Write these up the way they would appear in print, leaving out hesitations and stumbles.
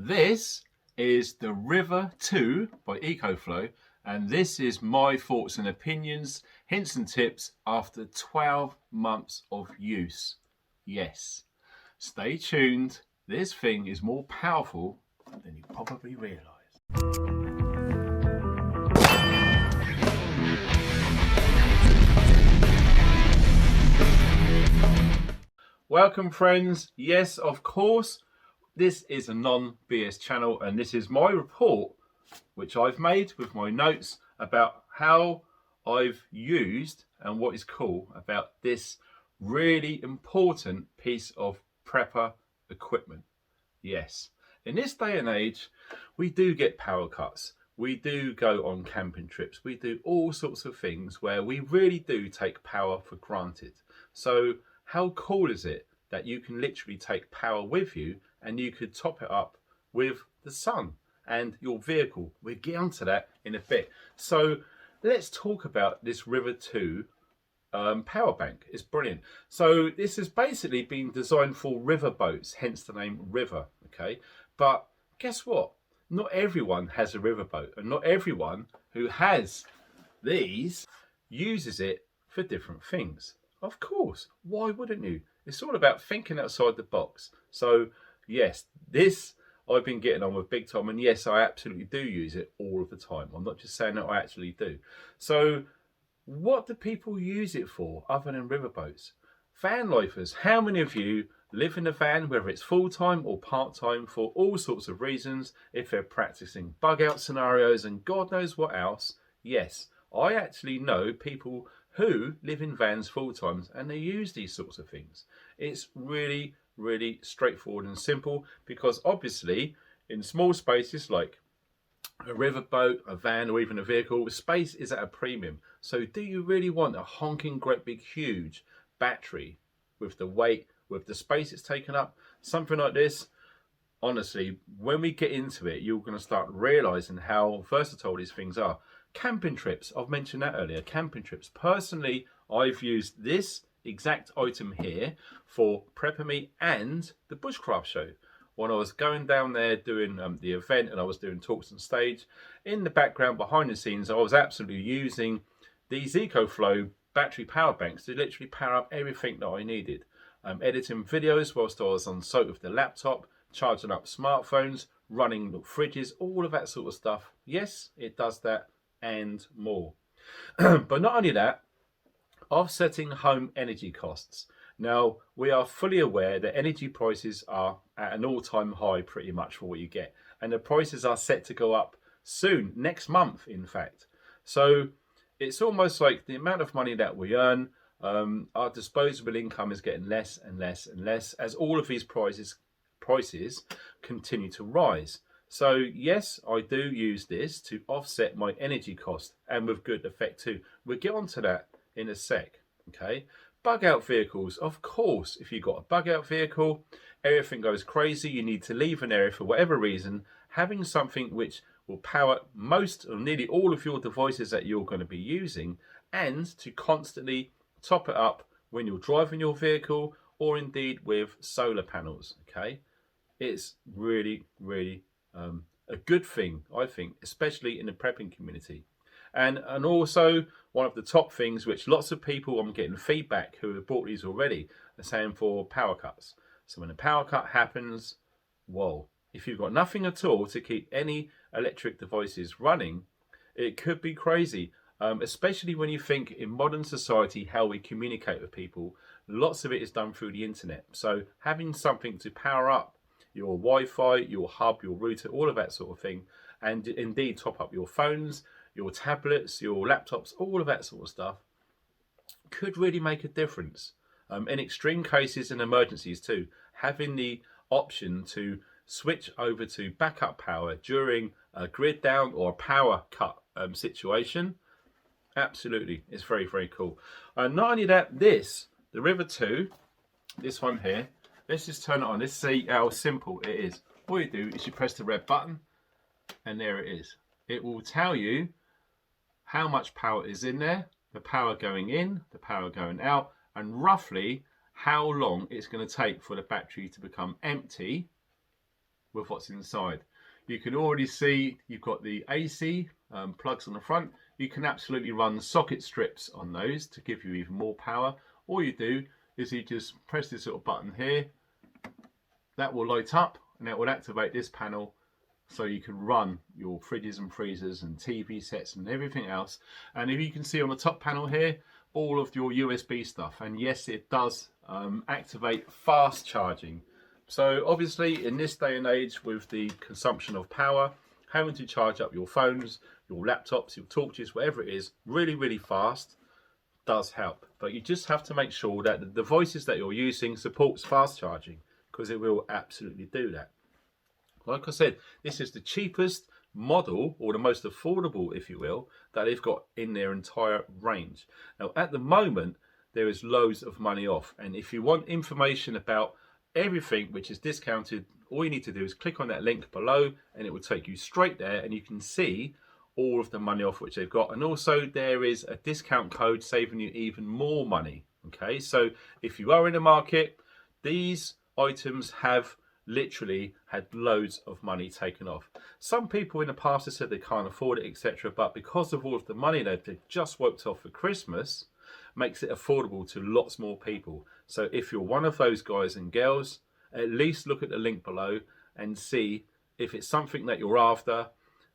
This is the River 2 by EcoFlow, and this is my thoughts and opinions, hints and tips after 12 months of use. Yes, stay tuned. This thing is more powerful than you probably realise. Welcome friends. Yes, of course, this is a non-BS channel and this is my report which I've made with my notes about how I've used and what is cool about this really important piece of prepper equipment. Yes, in this day and age, we do get power cuts. We do go on camping trips. We do all sorts of things where we really do take power for granted. So how cool is it that you can literally take power with you and you could top it up with the sun and your vehicle? We'll get onto that in a bit. So let's talk about this River 2 power bank. It's brilliant. So this has basically been designed for river boats, hence the name River. Okay, but guess what? Not everyone has a river boat, and not everyone who has these uses it for different things. Of course, why wouldn't you? It's all about thinking outside the box. So yes, this I've been getting on with big time, and yes, I absolutely do use it all of the time. I'm not just saying that, I actually do. So what do people use it for other than riverboats? Van lifers, how many of you live in a van, whether it's full-time or part-time, for all sorts of reasons, if they're practicing bug out scenarios and God knows what else? Yes, I actually know people who live in vans full-time and they use these sorts of things. It's really, really straightforward and simple, because obviously in small spaces like a riverboat, a van, or even a vehicle, space is at a premium. So do you really want a honking great big huge battery with the weight, with the space it's taken up? Something like this, honestly, when we get into it, you're going to start realizing how versatile these things are. Camping trips, I've mentioned that earlier. Camping trips, personally, I've used this exact item here for Prepper Me and the Bushcraft show. When I was going down there doing the event and I was doing talks on stage, in the background behind the scenes, I was absolutely using these EcoFlow battery power banks to literally power up everything that I needed. Editing videos whilst I was on site with the laptop, charging up smartphones, running fridges, all of that sort of stuff. Yes, it does that and more. But not only that, offsetting home energy costs. Now, we are fully aware that energy prices are at an all-time high pretty much for what you get. And the prices are set to go up soon, next month, in fact. So it's almost like the amount of money that we earn, our disposable income is getting less and less and less as all of these prices continue to rise. So yes, I do use this to offset my energy cost, and with good effect too. We'll get onto that in a sec. Okay, bug out vehicles. Of course, if you've got a bug out vehicle, everything goes crazy, you need to leave an area for whatever reason, having something which will power most or nearly all of your devices that you're going to be using, and to constantly top it up when you're driving your vehicle, or indeed with solar panels. Okay, it's really, really a good thing, I think, especially in the prepping community. And also one of the top things which lots of people, I'm getting feedback who have bought these already, are saying for power cuts. So when a power cut happens, whoa, if you've got nothing at all to keep any electric devices running, it could be crazy. Especially when you think in modern society how we communicate with people, lots of it is done through the internet. So having something to power up your Wi-Fi, your hub, your router, all of that sort of thing, and indeed top up your phones, your tablets, your laptops, all of that sort of stuff, could really make a difference. In extreme cases and emergencies too, having the option to switch over to backup power during a grid down or a power cut situation, absolutely, it's very, very cool. And not only that, the River 2, this one here, let's just turn it on. Let's see how simple it is. All you do is you press the red button, and there it is. It will tell you how much power is in there, the power going in, the power going out, and roughly how long it's going to take for the battery to become empty with what's inside. You can already see you've got the AC plugs on the front. You can absolutely run socket strips on those to give you even more power. All you do is you just press this little button here. That will light up and it will activate this panel, so you can run your fridges and freezers and TV sets and everything else. And if you can see on the top panel here, all of your USB stuff. And yes, it does activate fast charging. So obviously in this day and age, with the consumption of power, having to charge up your phones, your laptops, your torches, whatever it is, really fast does help. But you just have to make sure that the devices that you're using supports fast charging, because it will absolutely do that. Like I said, this is the cheapest model, or the most affordable, if you will, that they've got in their entire range. Now, at the moment, there is loads of money off. And if you want information about everything which is discounted, all you need to do is click on that link below and it will take you straight there, and you can see all of the money off which they've got. And also there is a discount code saving you even more money. Okay, so if you are in the market, these items have literally had loads of money taken off. Some people in the past have said they can't afford it, etc., but because of all of the money that they've just worked off for Christmas, makes it affordable to lots more people. So if you're one of those guys and girls, at least look at the link below and see if it's something that you're after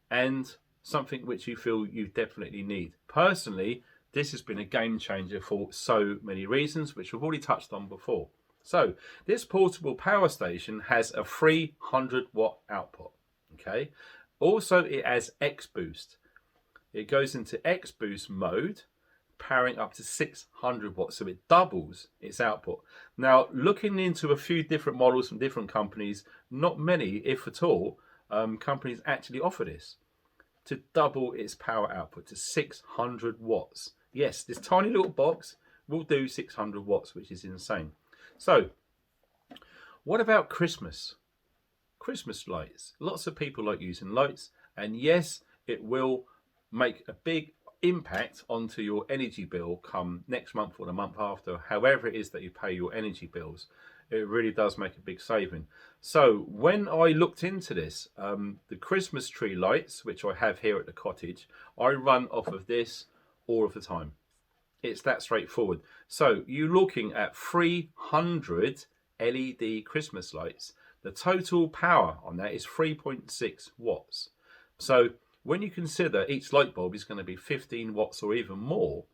and something which you feel you definitely need. Personally, this has been a game changer for so many reasons, which we've already touched on before. So this portable power station has a 300 watt output. Okay. Also, it has X Boost. It goes into X Boost mode, powering up to 600 watts. So it doubles its output. Now, looking into a few different models from different companies, not many, if at all, companies actually offer this to double its power output to 600 watts. Yes, this tiny little box will do 600 watts, which is insane. So, what about Christmas? Christmas lights. Lots of people like using lights, and yes, it will make a big impact onto your energy bill come next month or the month after, however it is that you pay your energy bills. It really does make a big saving. So when I looked into this, the Christmas tree lights, which I have here at the cottage, I run off of this all of the time. It's that straightforward. So you're looking at 300 LED Christmas lights. The total power on that is 3.6 watts. So when you consider each light bulb is going to be 15 watts or even more,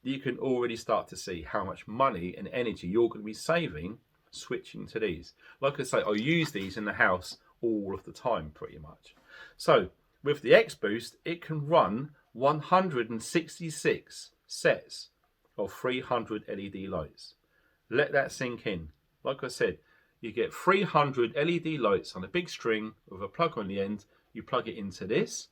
you can already start to see how much money and energy you're going to be saving switching to these. Like I say, I use these in the house all of the time pretty much. So with the X Boost, it can run 166 sets of 300 LED lights. Let that sink in. Like I said, you get 300 LED lights on a big string with a plug on the end. You plug it into this.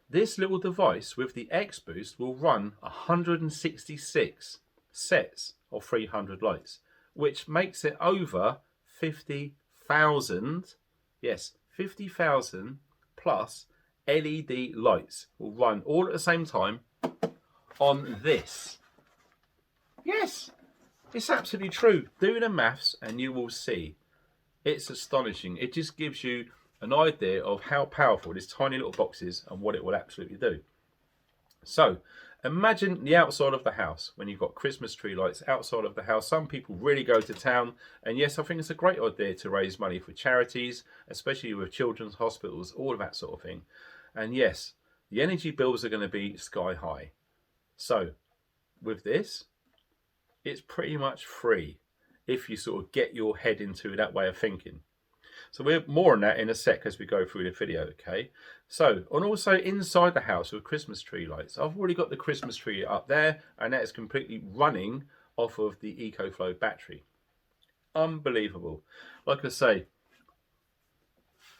This little device with the X Boost will run 166 sets of 300 lights, which makes it over 50,000. Yes, 50,000 plus LED lights will run all at the same time on this. Yes, it's absolutely true. Do the maths and you will see. It's astonishing. It just gives you an idea of how powerful this tiny little box is and what it will absolutely do. So imagine the outside of the house when you've got Christmas tree lights outside of the house. Some people really go to town, and yes, I think it's a great idea to raise money for charities, especially with children's hospitals, all of that sort of thing. And yes, the energy bills are going to be sky high. So with this, it's pretty much free if you sort of get your head into that way of thinking. So we're more on that in a sec as we go through the video, okay? So, and also inside the house with Christmas tree lights. I've already got the Christmas tree up there, and that is completely running off of the EcoFlow battery. Unbelievable. Like I say,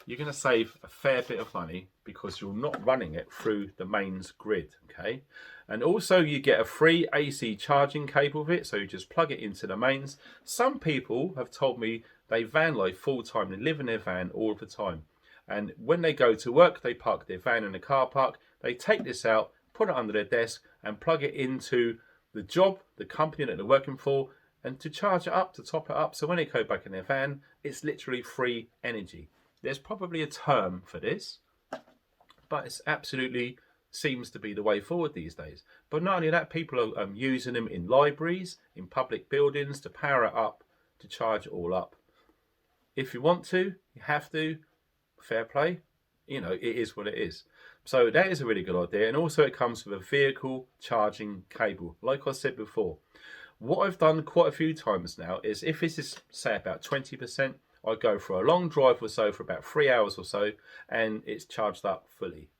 you're going to save a fair bit of money because you're not running it through the mains grid, okay? And also you get a free AC charging cable with it, so you just plug it into the mains. Some people have told me they van life full time, they live in their van all the time. And when they go to work, they park their van in the car park, they take this out, put it under their desk and plug it into the job, the company that they're working for, and to charge it up, to top it up. So when they go back in their van, it's literally free energy. There's probably a term for this, but it's absolutely seems to be the way forward these days. But not only that, people are using them in libraries, in public buildings to power it up, to charge it all up. If you want to, you have to. Fair play. You know, it is what it is. So that is a really good idea. And also it comes with a vehicle charging cable. Like I said before, what I've done quite a few times now is if this is, say, about 20%, I go for a long drive or so for about 3 hours or so, and it's charged up fully.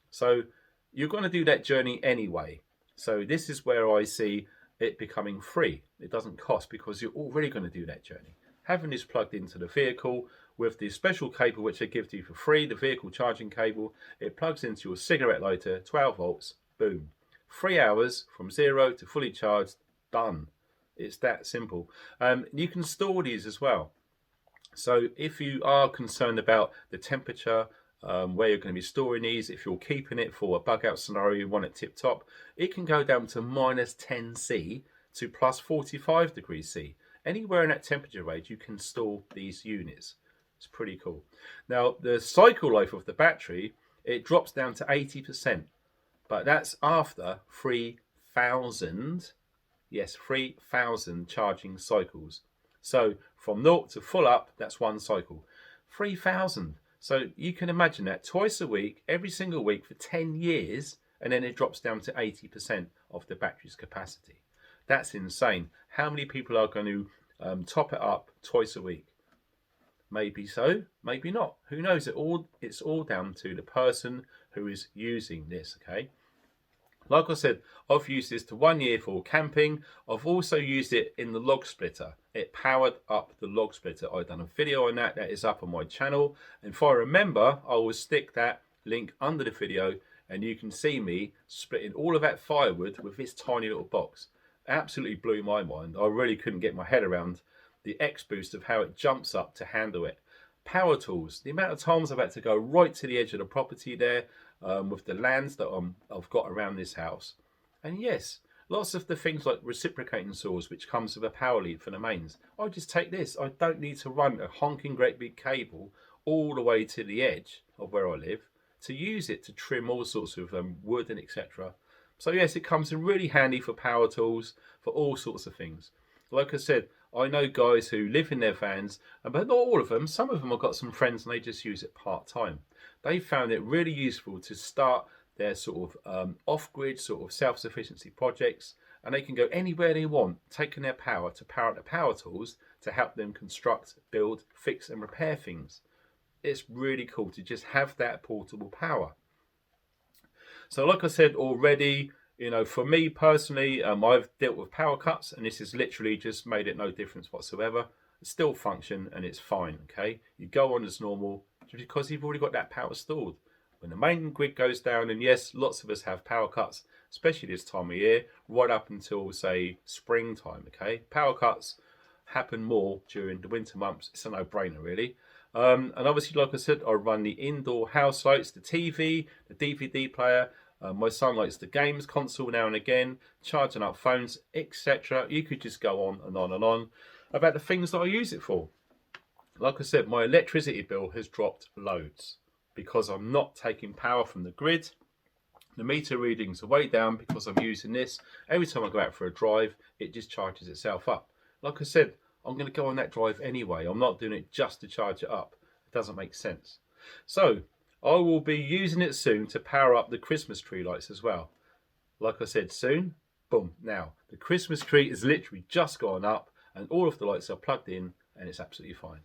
So you're going to do that journey anyway. So this is where I see it becoming free. It doesn't cost because you're already going to do that journey. Having this plugged into the vehicle with the special cable which they give to you for free, the vehicle charging cable, it plugs into your cigarette lighter, 12 volts, boom. 3 hours from 0 to fully charged, done. It's that simple. You can store these as well. So if you are concerned about the temperature, where you're going to be storing these, if you're keeping it for a bug out scenario, you want it tip top, it can go down to minus 10 C to plus 45 degrees C. Anywhere in that temperature range, you can store these units. It's pretty cool. Now, the cycle life of the battery, it drops down to 80%, but that's after 3,000, yes, 3,000 charging cycles. So from 0 to full up, that's one cycle. 3,000. So you can imagine that twice a week, every single week for 10 years, and then it drops down to 80% of the battery's capacity. That's insane. How many people are going to top it up twice a week? Maybe so, maybe not. Who knows? It's all down to the person who is using this, okay? Like I said, I've used this to 1 year for camping. I've also used it in the log splitter. It powered up the log splitter. I've done a video on that. That is up on my channel. And if I remember, I will stick that link under the video and you can see me splitting all of that firewood with this tiny little box. Absolutely blew my mind. I really couldn't get my head around the X boost of how it jumps up to handle it. Power tools. The amount of times I've had to go right to the edge of the property there with the lands that I've got around this house. And yes, lots of the things like reciprocating saws, which comes with a power lead for the mains. I just take this. I don't need to run a honking great big cable all the way to the edge of where I live to use it to trim all sorts of wood and etc. So yes, it comes in really handy for power tools, for all sorts of things. Like I said, I know guys who live in their vans, but not all of them. Some of them have got some friends and they just use it part-time. They found it really useful to start their sort of off-grid sort of self-sufficiency projects, and they can go anywhere they want, taking their power to power up the power tools to help them construct, build, fix and repair things. It's really cool to just have that portable power. So like I said already, you know, for me personally, I've dealt with power cuts and this has literally just made it no difference whatsoever. It still function and it's fine, okay? You go on as normal because you've already got that power stored. When the main grid goes down, and yes, lots of us have power cuts, especially this time of year, right up until, say, springtime, okay? Power cuts happen more during the winter months. It's a no-brainer, really. And obviously, like I said, I run the indoor house lights, the TV, the DVD player. My son likes the games console now and again, charging up phones, etc. You could just go on and on and on about the things that I use it for. Like I said, my electricity bill has dropped loads because I'm not taking power from the grid. The meter readings are way down because I'm using this. Every time I go out for a drive, it just charges itself up. Like I said, I'm going to go on that drive anyway. I'm not doing it just to charge it up. It doesn't make sense. So I will be using it soon to power up the Christmas tree lights as well. Like I said, soon, boom, now. The Christmas tree is literally just gone up and all of the lights are plugged in and it's absolutely fine.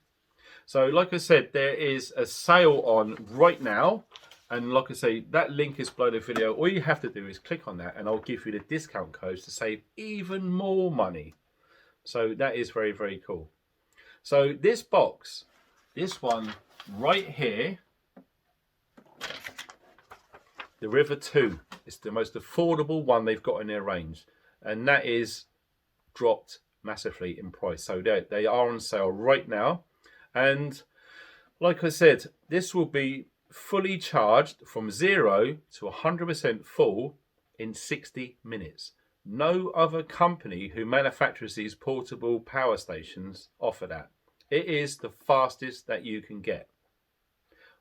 So like I said, there is a sale on right now. And like I say, that link is below the video. All you have to do is click on that and I'll give you the discount codes to save even more money. So that is very, very cool. So this box, this one right here, the River 2, it's the most affordable one they've got in their range. And that is dropped massively in price. So they are on sale right now. And like I said, this will be fully charged from 0 to 100% full in 60 minutes. No other company who manufactures these portable power stations offer that. It is the fastest that you can get.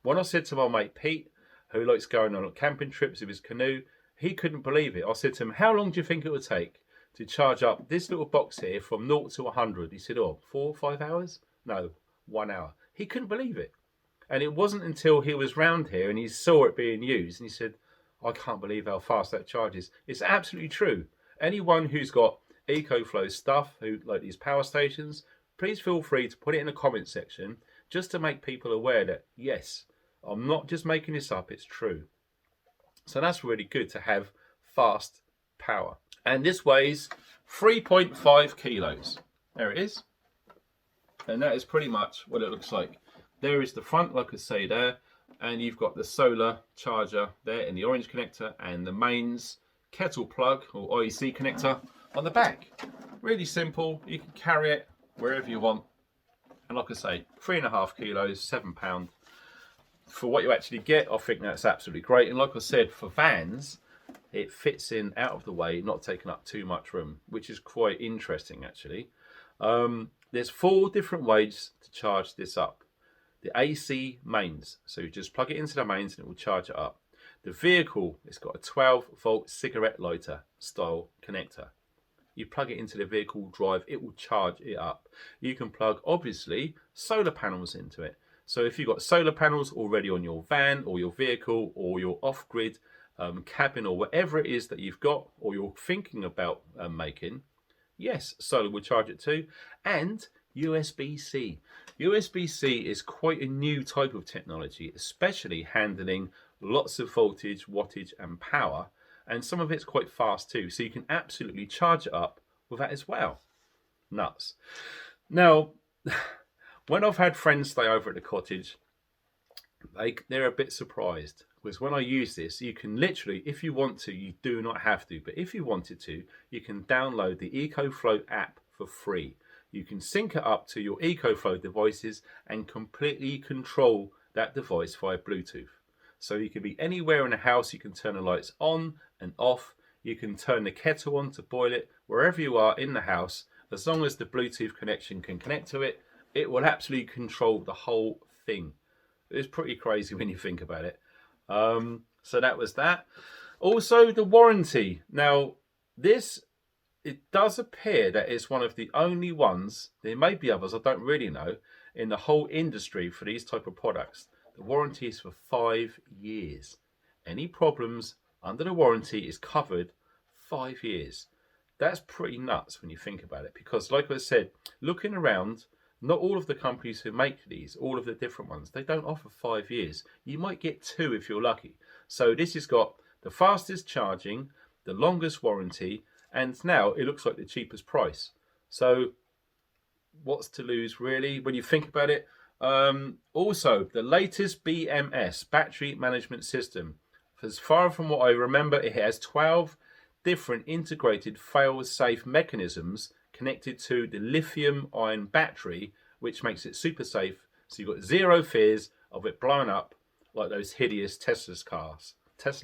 When I said to my mate Pete, who likes going on camping trips with his canoe, he couldn't believe it. I said to him, how long do you think it would take to charge up this little box here from 0 to 100? He said, 4 or 5 hours? No, 1 hour. He couldn't believe it. And it wasn't until he was round here and he saw it being used and he said, I can't believe how fast that charges. It's absolutely true. Anyone who's got EcoFlow stuff, who like these power stations, please feel free to put it in the comment section just to make people aware that, yes, I'm not just making this up, it's true. So that's really good to have fast power. And this weighs 3.5 kilos. There it is. And that is pretty much what it looks like. There is the front, like I say there, and you've got the solar charger there in the orange connector and the mains kettle plug or IEC connector on the back. Really simple. You can carry it wherever you want. And like I say, 3.5 kilos, £7. For what you actually get, I think that's absolutely great. And like I said, for vans, it fits in out of the way, not taking up too much room, which is quite interesting actually. There's 4 different ways to charge this up. The AC mains, so you just plug it into the mains and it will charge it up. The vehicle, it's got a 12-volt cigarette lighter style connector. You plug it into the vehicle drive, it will charge it up. You can plug, obviously, solar panels into it. So if you've got solar panels already on your van or your vehicle or your off-grid cabin or whatever it is that you've got or you're thinking about making, yes, solar will charge it too. And USB-C. USB-C is quite a new type of technology, especially handling lots of voltage, wattage and power. And some of it's quite fast too. So you can absolutely charge it up with that as well. Nuts. Now, when I've had friends stay over at the cottage, they're a bit surprised. Because when I use this, you can literally, if you want to, you do not have to, but if you wanted to, you can download the EcoFlow app for free. You can sync it up to your EcoFlow devices and completely control that device via Bluetooth. So you can be anywhere in the house, you can turn the lights on and off, you can turn the kettle on to boil it, wherever you are in the house, as long as the Bluetooth connection can connect to it, it will absolutely control the whole thing. It's pretty crazy when you think about it. So that was that. Also the warranty. Now this, it does appear that it's one of the only ones, there may be others, I don't really know, in the whole industry for these type of products. The warranty is for 5 years. Any problems under the warranty is covered 5 years. That's pretty nuts when you think about it, because like I said, looking around, not all of the companies who make these, all of the different ones, they don't offer 5 years. You might get 2 if you're lucky. So this has got the fastest charging, the longest warranty, and now it looks like the cheapest price. So what's to lose really when you think about it? Also, the latest BMS, battery management system. As far from what I remember, it has 12 different integrated fail-safe mechanisms connected to the lithium-ion battery, which makes it super safe. So you've got 0 fears of it blowing up like those hideous Tesla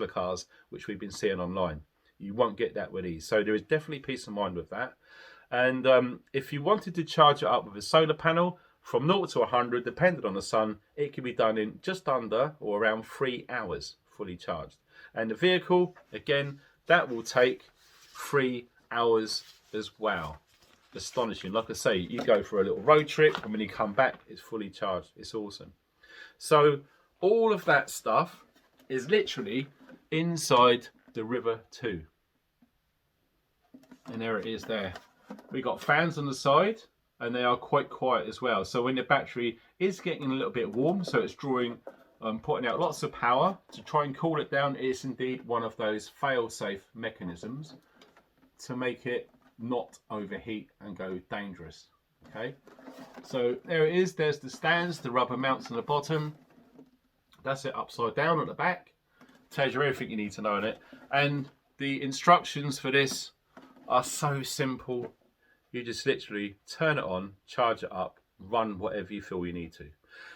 cars, which we've been seeing online. You won't get that with these. So there is definitely peace of mind with that. And if you wanted to charge it up with a solar panel, from 0 to 100, depending on the sun, it can be done in just under or around 3 hours, fully charged. And the vehicle, again, that will take 3 hours as well. Astonishing. Like I say, you go for a little road trip and when you come back, it's fully charged. It's awesome. So all of that stuff is literally inside the River 2. And there it is there. We got fans on the side and they are quite quiet as well. So when the battery is getting a little bit warm, so it's drawing, putting out lots of power to try and cool it down, it's indeed one of those fail-safe mechanisms to make it not overheat and go dangerous. Okay, so there it is. There's the stands, the rubber mounts on the bottom. That's it upside down at the back. Tells you everything you need to know on it. And the instructions for this are so simple. You just literally turn it on, charge it up, run whatever you feel you need to.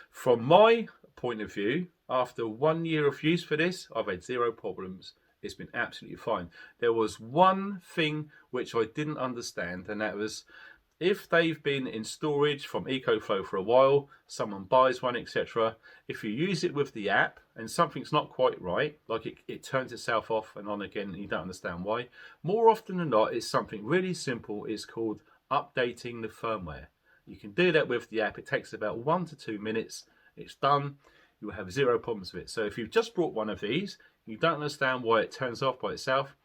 From my point of view, after 1 year of use for this, I've had 0 problems. It's been absolutely fine. There was one thing which I didn't understand, and that was if they've been in storage from EcoFlow for a while, someone buys one, etc., if you use it with the app and something's not quite right, like it turns itself off and on again and you don't understand why, more often than not it's something really simple. It's called updating the firmware. You can do that with the app. It takes about 1 to 2 minutes. It's done. You will have zero problems with it. So if you've just bought one of these, you don't understand why it turns off by itself,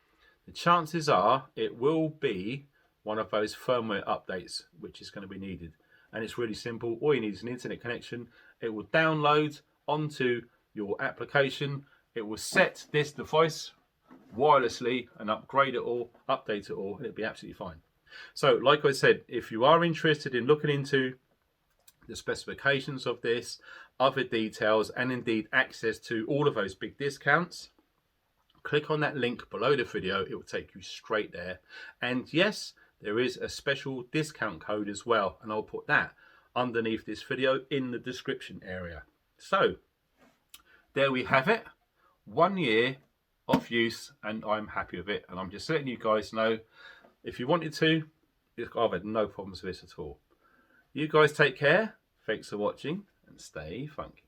the chances are it will be one of those firmware updates which is going to be needed. And it's really simple. All you need is an internet connection. It will download onto your application. It will set this device wirelessly and upgrade it all, update it all, and it'll be absolutely fine. So like I said, if you are interested in looking into the specifications of this, other details, and indeed access to all of those big discounts, click on that link below the video. It will take you straight there. And yes, there is a special discount code as well, and I'll put that underneath this video in the description area. So there we have it, 1 year of use, and I'm happy with it. And I'm just letting you guys know, if you wanted to, I've had no problems with this at all. You guys take care. Thanks for watching and stay funky.